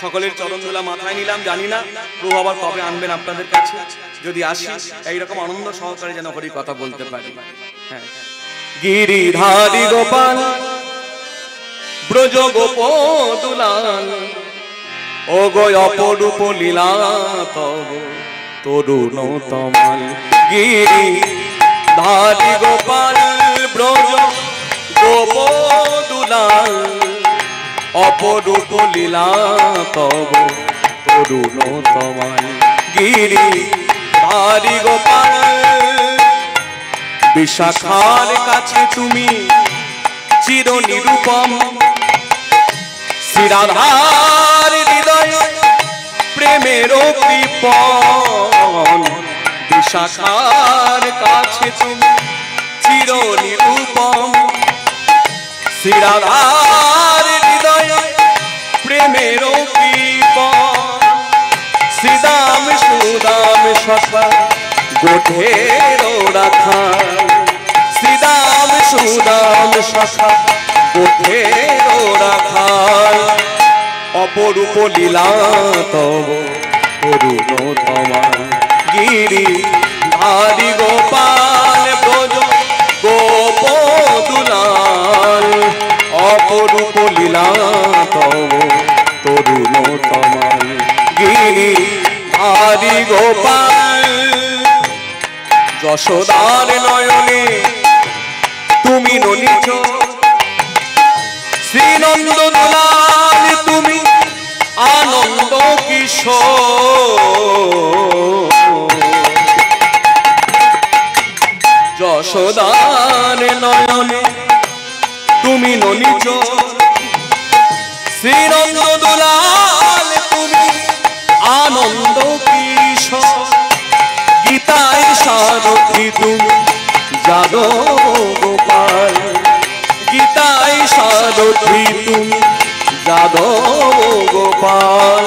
সকলের চরণ ধুলা মাথায় নিলাম। জানি না প্রভু আবার কবে আনবেন আপনাদের কাছে, যদি আসি এইরকম আনন্দ সহকারে যেন হরি কথা বলতে পারি। হ্যাঁ, গিরিধারী গোপাল ব্রজ গোপদুলাল ও গো অপরূপ লীলা তব তরুণ তমাল। গিরিধারী গোপাল ব্রজ গোপদুলাল অপরূপ লীলা তব তরুণ তমাল। গিরিধারী গোপাল বিশাখার কাছে তুমি চির নিরূপম, শ্রীরাধার হৃদয় প্রেমের কৃপণ। বিশাখার কাছে তুমি চির নিরূপম, শ্রীরাধার হৃদয় প্রেমের কৃপণ। শ্রীদাম সুদাম সখা গোঠের রাখা, শ্রীদাম সুদাম সখা গোঠের রাখা। অপরূপ লীলা তব তরুণ তমাল। গিরিধারী গোপাল ব্রজ গোপদুলাল অপরূপ লীলা তব তরুণ তমাল। গিরিধারী গোপাল যশোদার নয়নে তুমি ননিচ, শ্রীনন্দ দুলাল তুমি আনন্দ কিশোর। যশোদার নয়নে তুমি ননিচ, শ্রীনন্দ দুলাল তুমি আনন্দ কিশোর। গীতায় সারথি তুমি যাদব গোপাল, গীতায় সারথি তুমি যাদব গোপাল।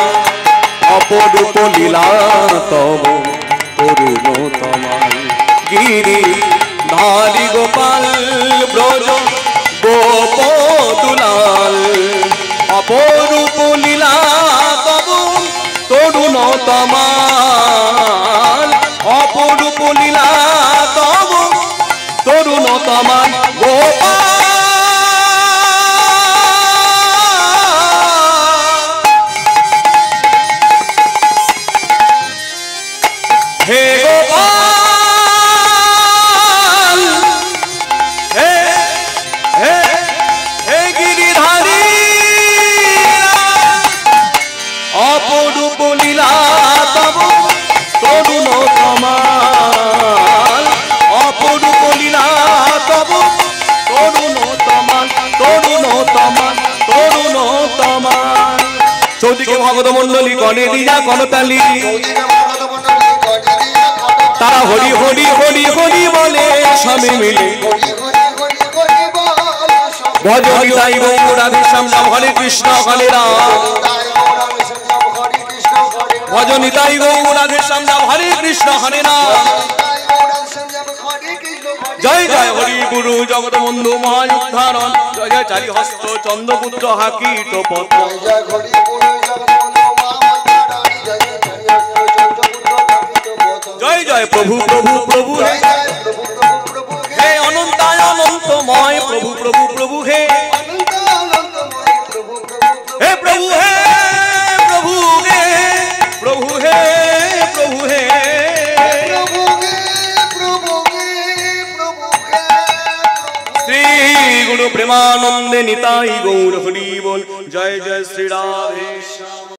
অপরূপ লীলা তব তরুণ তমাল। গিরিধারী গোপাল ব্রজ গোপদুলাল অপরূপ লীলা তব তরুণ তমাল। অপরূপ লীলা তব তরুণ তমাল। গোপাল হে গোপাল হে হে হে গিরিধারী অপরূপ লীলা তব তরুণ তমাল। অপরূপ লীলা তব তরুণ তমাল, তরুণ তমাল, তরুণ তমাল। চৌদিকে ভগত মন্ডলী গণে দিয়া গণতালি, তারা হরি হরি হরি হরি বলে সবে মিলে। ভজনি তাই গৌর রাধে শ্যাম নাম হরে কৃষ্ণ হরে রাম, ভজনি তাই গৌর রাধে শ্যাম নাম হরে কৃষ্ণ হরে রাম। জয় জয় হরি গুরু জগৎ বন্ধু মহান উদ্ধারণ, জয় জয় চারি হস্ত চন্দ্রপুত্র হাকিট পত্র। জয় জয় প্রভু প্রভু প্রভু হে অনন্তায় অনন্তময় প্রভু প্রভু প্রভু হে হে প্রভু হে প্রভু হে প্রভু হে প্রভু হে শ্রী গুরু প্রেমানন্দে নিতাই গৌর হরি বল। জয় জয় শ্রী রাধে।